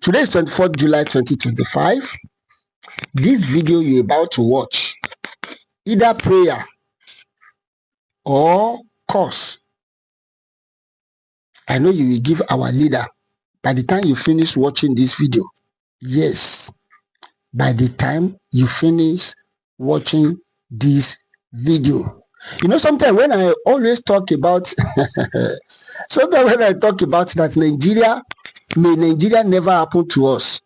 Today is 24th July 2025. This video you're about to watch, either prayer or curse, I know you will give our leader by the time you finish watching this video. Yes, by the time you finish watching this video. You know, sometimes when I always talk about sometimes when I talk about that may Nigeria never happen to us.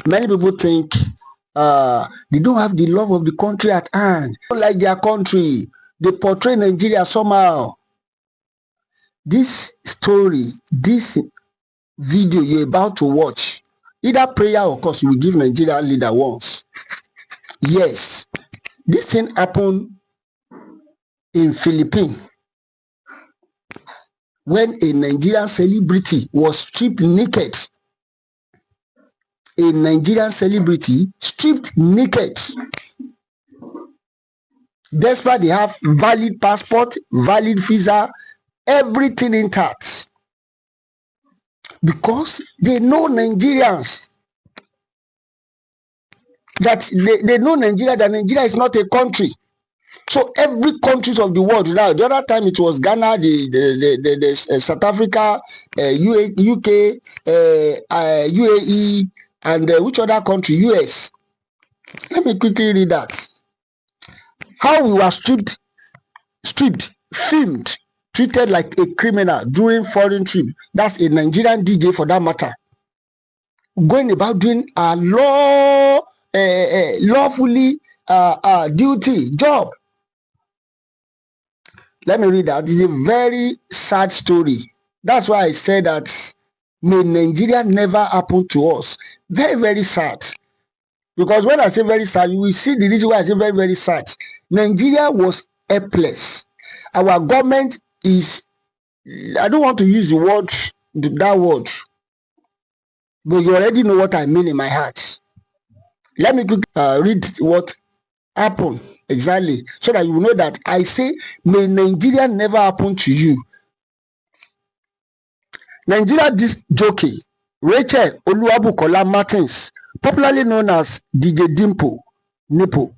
Many people think they don't have the love of the country at hand. They don't like their country. They portray Nigeria somehow. This story, this video you're about to watch, either prayer or curse, you will give Nigeria leader once. Yes, this thing happened in Philippines when a Nigerian celebrity was stripped naked. A Nigerian celebrity stripped naked. Despite they have valid passport, valid visa, everything intact. Because they know Nigerians. That they know Nigeria, that Nigeria is not a country. So every countries of the world now, the other time it was Ghana, the South Africa, UK, UAE, and which other country? US. Let me quickly read that. How we were stripped, filmed, treated like a criminal during foreign trip. That's a Nigerian DJ for that matter. Going about doing a lawfully duty job. Let me read that. It's a very sad story. That's why I said that may Nigeria never happen to us. Very, very sad. Because when I say very sad, you will see the reason why I say very, very sad. Nigeria was helpless. Our government is, I don't want to use that word, but you already know what I mean in my heart. Let me read what happened exactly, so that you will know that I say, may Nigeria never happen to you. Nigeria disc jockey Rachel Oluwabukola Martins, popularly known as DJ Nipo,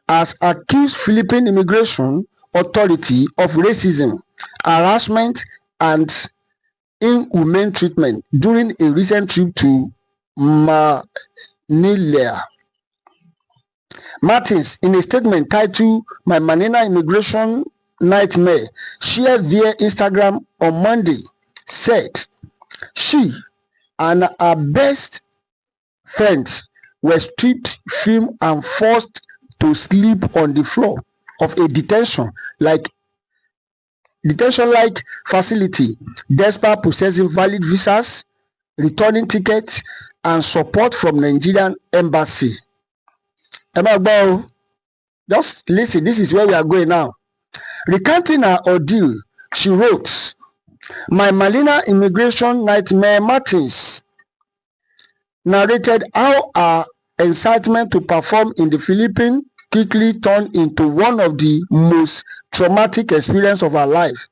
has accused Philippine Immigration Authority of racism, harassment, and inhumane treatment during a recent trip to Manila. Martins, in a statement titled "My Manila Immigration Nightmare," shared via Instagram on Monday, said she and her best friends were stripped, filmed, and forced to sleep on the floor of a detention-like facility, despite possessing valid visas, returning tickets, and support from Nigerian embassy. Just listen, this is where we are going now. Recounting her ordeal, she wrote, "My Manila Immigration Nightmare." Martins narrated how her excitement to perform in the Philippines quickly turned into one of the most traumatic experiences of her life.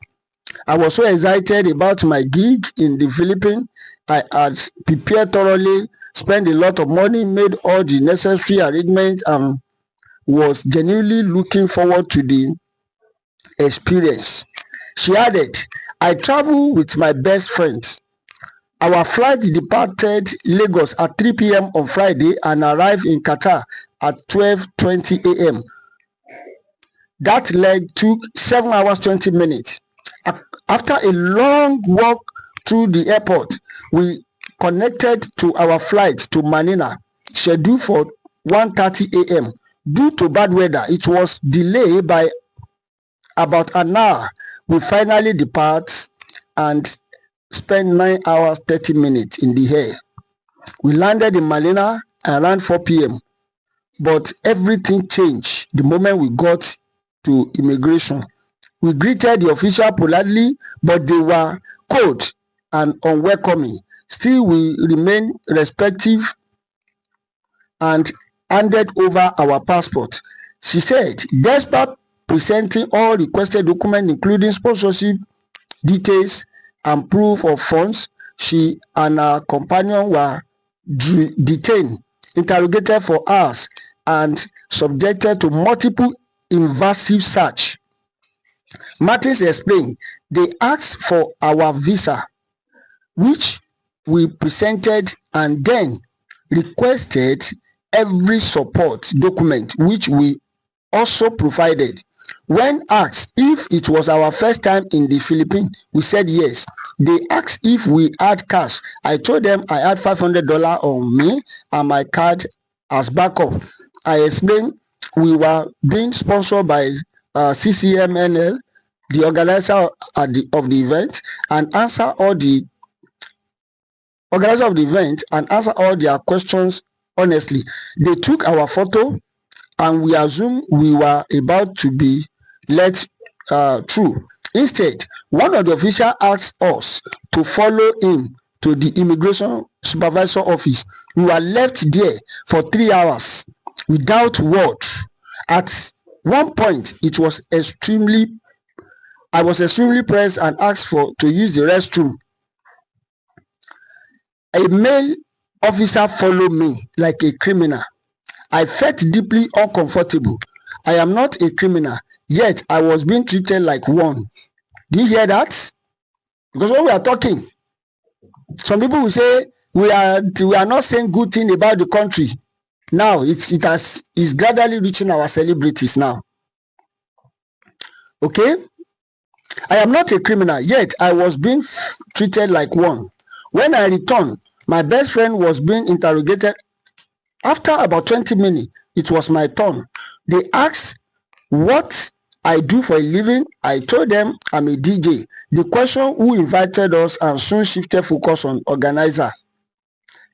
"I was so excited about my gig in the Philippines. I had prepared thoroughly, spent a lot of money, made all the necessary arrangements, and was genuinely looking forward to the experience." She added, "I traveled with my best friends. Our flight departed Lagos at 3 p.m. on Friday and arrived in Qatar at 12:20 a.m. That leg took 7 hours 20 minutes. After a long walk through the airport, we connected to our flight to Manila, scheduled for 1:30 a.m. Due to bad weather, it was delayed by about an hour. We finally depart and spent 9 hours 30 minutes in the air. We landed in Manila around 4 p.m. But everything changed the moment we got to immigration. We greeted the official politely, but they were cold and unwelcoming. Still, we remained respectful and handed over our passport. She said, despite presenting all requested documents, including sponsorship details and proof of funds, she and her companion were detained, interrogated for hours, and subjected to multiple invasive search. Martins explained they asked for our visa, which we presented, and then requested every support document, which we also provided. When asked if it was our first time in the Philippines, we said yes. They asked if we had cash. I told them I had $500 on me and my card as backup. I explained we were being sponsored by CCMNL, the organizer of the event, and answer all the their questions honestly. They took our photo and we assumed we were about to be let through. Instead, one of the officials asked us to follow him to the immigration supervisor office. We were left there for 3 hours without word. At one point, I was extremely pressed and asked to use the restroom. A male officer followed me like a criminal. I felt deeply uncomfortable. I am not a criminal, yet I was being treated like one. Do you hear that? Because when we are talking, some people will say we are not saying good thing about the country. Now it's gradually reaching our celebrities now. Okay? I am not a criminal, yet I was being treated like one. When I returned, my best friend was being interrogated. After about 20 minutes, it was my turn. They asked what I do for a living. I told them I'm a DJ. The question who invited us and soon shifted focus on organizer.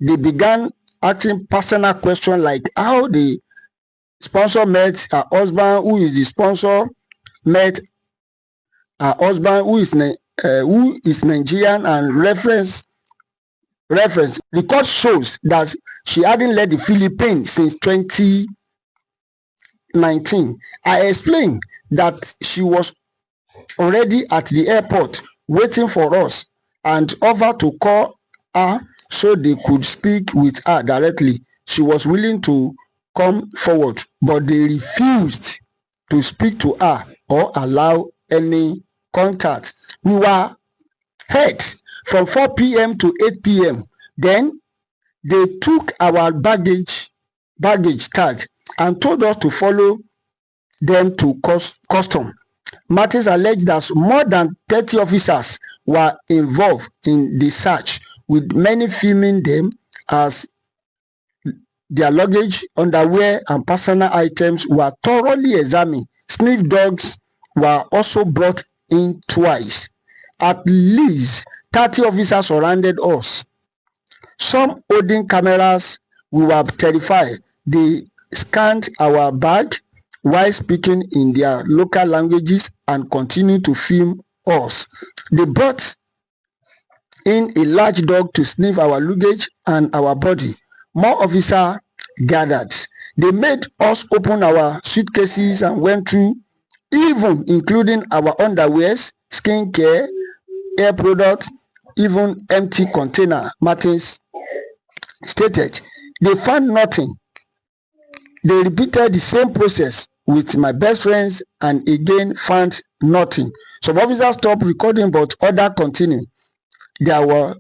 They began asking personal questions like how the sponsor met her husband, who is the sponsor, met her husband, who is Nigerian, and reference. Record shows that she hadn't left the Philippines since 2019. I explained that she was already at the airport waiting for us and offered to call her so they could speak with her directly. She was willing to come forward, but they refused to speak to her or allow any contact. We were held from 4 p.m. to 8 p.m. Then they took our baggage tag and told us to follow them to custom. Martins alleged that more than 30 officers were involved in the search, with many filming them as their luggage, underwear, and personal items were thoroughly examined. Sniff dogs were also brought in twice. At least 30 officers surrounded us, some holding cameras. We were terrified. They scanned our bag while speaking in their local languages and continued to film us. They brought in a large dog to sniff our luggage and our body. More officers gathered. They made us open our suitcases and went through, even including our underwears, skincare, hair products, even empty container. Martins stated they found nothing. They repeated the same process with my best friends and again found nothing. Some officers stopped recording, but others continued. There were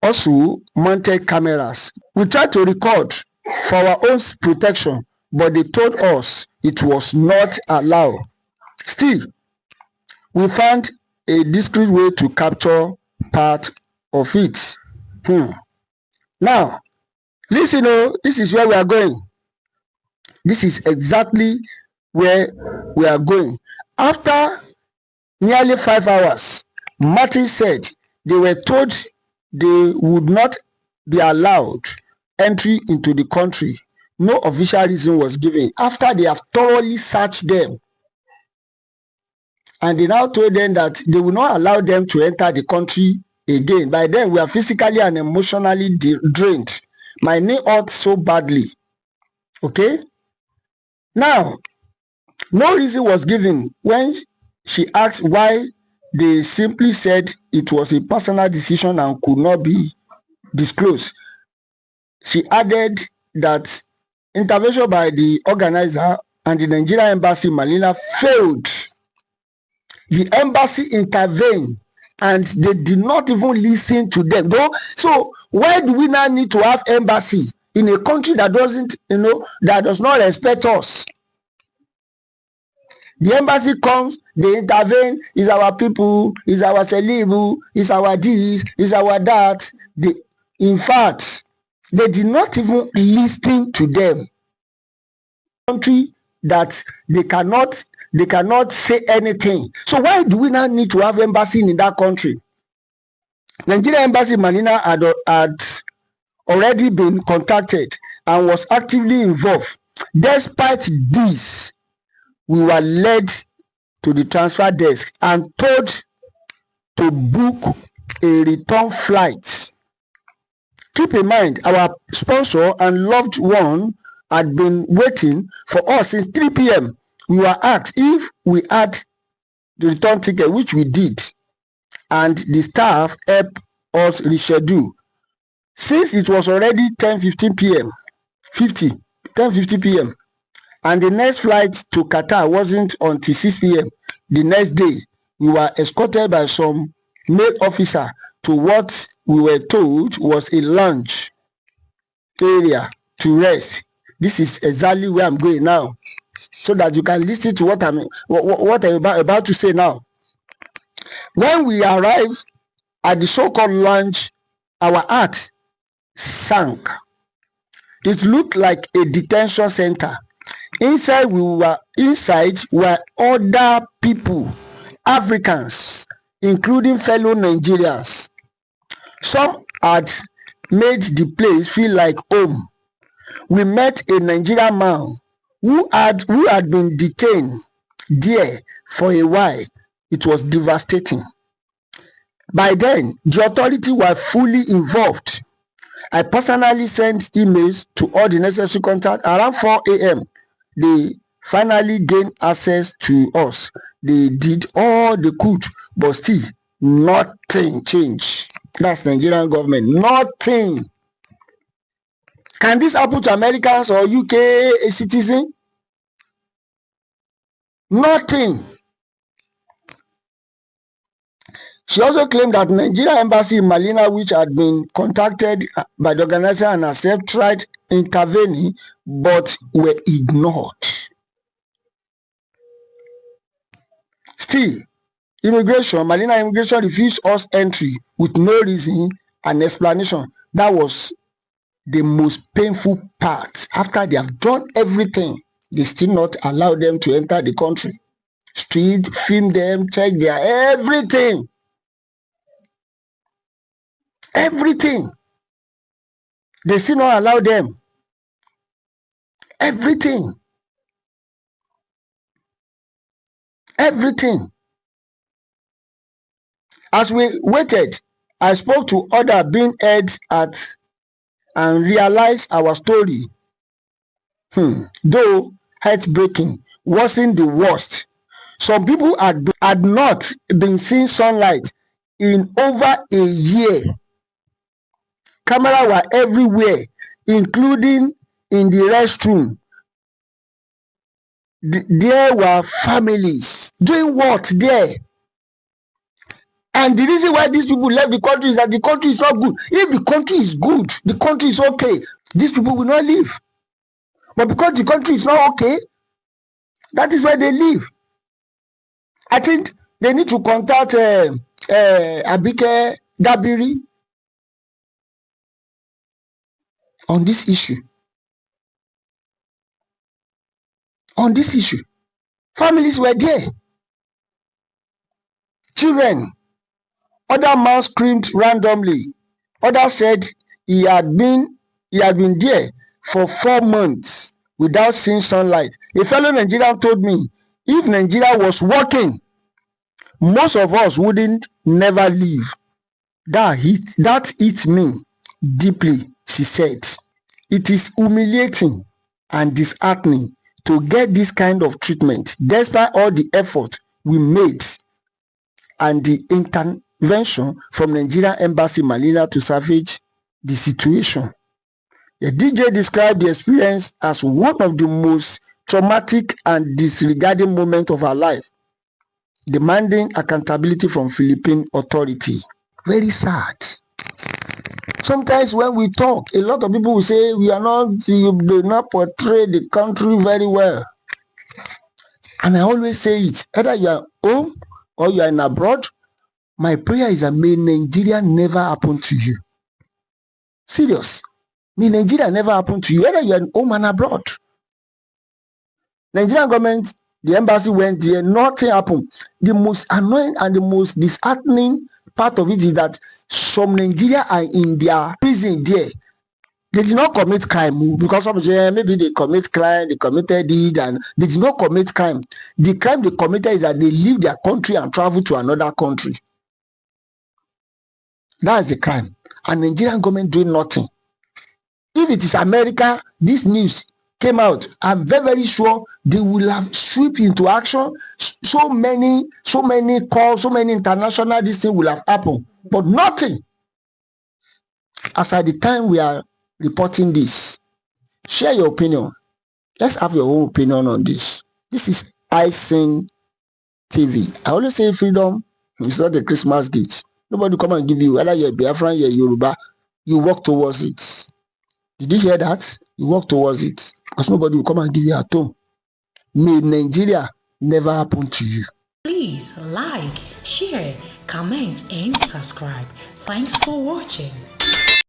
also mounted cameras. We tried to record for our own protection, but they told us it was not allowed. Still, we found a discreet way to capture part of it. Now, listen, this is where we are going. This is exactly where we are going. After nearly 5 hours, Martins said they were told they would not be allowed entry into the country. No official reason was given. After they have thoroughly searched them, and they now told them that they will not allow them to enter the country again. By then, we are physically and emotionally drained. My knee hurt so badly. Okay? Now, no reason was given. When she asked why, they simply said it was a personal decision and could not be disclosed. She added that intervention by the organizer and the Nigerian embassy in Manila failed. The embassy intervened and they did not even listen to them. Though, so why do we now need to have embassy in a country that doesn't, that does not respect us? The embassy comes, they intervene, is our people, is our celeb, is our this, is our that. In fact, they did not even listen to them. Country that they cannot say anything. So why do we now need to have embassy in that country? Nigerian embassy in Manila had already been contacted and was actively involved. Despite this, we were led to the transfer desk and told to book a return flight. Keep in mind, our sponsor and loved one had been waiting for us since 3 p.m. We were asked if we had the return ticket, which we did, and the staff helped us reschedule. Since it was already 10:50 p.m., 10:50 p.m., and the next flight to Qatar wasn't until 6 p.m. the next day, we were escorted by some male officer to what we were told was a lounge area to rest. This is exactly where I'm going now, so that you can listen to what I'm about to say now. When we arrived at the so-called lounge, our heart sank. It looked like a detention center. Inside were other people, Africans, including fellow Nigerians. Some had made the place feel like home. We met a Nigerian man who had been detained there for a while. It was devastating. By then, the authorities were fully involved. I personally sent emails to all the necessary contacts. Around 4 a.m., they finally gained access to us. They did all they could, but still nothing changed. That's Nigerian government. Nothing. Can this happen to Americans or UK citizens? Nothing. She also claimed that Nigerian embassy in Manila, which had been contacted by the organizer and herself, tried intervening but were ignored. Still, Manila immigration refused us entry with no reason and explanation. That was the most painful part. After they have done everything, they still not allow them to enter the country. Street, film them, check their everything. Everything. They still not allow them. Everything. Everything. As we waited, I spoke to others being held at and realized our story, though heartbreaking, wasn't the worst. Some people had not been seeing sunlight in over a year. Cameras were everywhere, including in the restroom. There were families doing what there? And the reason why these people left the country is that the country is not good. If the country is good, the country is okay, these people will not leave. But because the country is not okay, that is why they leave. I think they need to contact Abike Dabiri on this issue. On this issue. Families were there. Children. Other man screamed randomly. Others said he had been there for 4 months without seeing sunlight. A fellow Nigerian told me, if Nigeria was working, most of us wouldn't never leave. That hit me deeply, she said. It is humiliating and disheartening to get this kind of treatment, despite all the effort we made and the intervention from Nigerian embassy Manila to salvage the situation. The DJ described the experience as one of the most traumatic and disregarding moments of her life, demanding accountability from Philippine authority. Very sad. Sometimes when we talk, a lot of people will say we are not, you do not portray the country very well. And I always say it, either you are home or you are in abroad, my prayer is that may Nigeria never happen to you. Serious. May Nigeria never happen to you, whether you are home and abroad. Nigerian government, the embassy went there, nothing happened. The most annoying and the most disheartening part of it is that some Nigeria are in their prison there. They did not commit crime because some say maybe they commit crime, they committed it, and they did not commit crime. The crime they committed is that they leave their country and travel to another country. That is the crime. And Nigerian government doing nothing. If it is America, this news came out, I'm very sure they will have swept into action. So many calls, so many international, this thing will have happened. But nothing. As at the time we are reporting this, share your opinion. Let's have your own opinion on this. This is Icing TV. I always say freedom is not a Christmas gift. Nobody come and give you, whether you're Biafran, you're Yoruba, you work towards it. Did you hear that? You work towards it. Because nobody will come and give you at home. May Nigeria never happen to you. Please like, share, comment, and subscribe. Thanks for watching.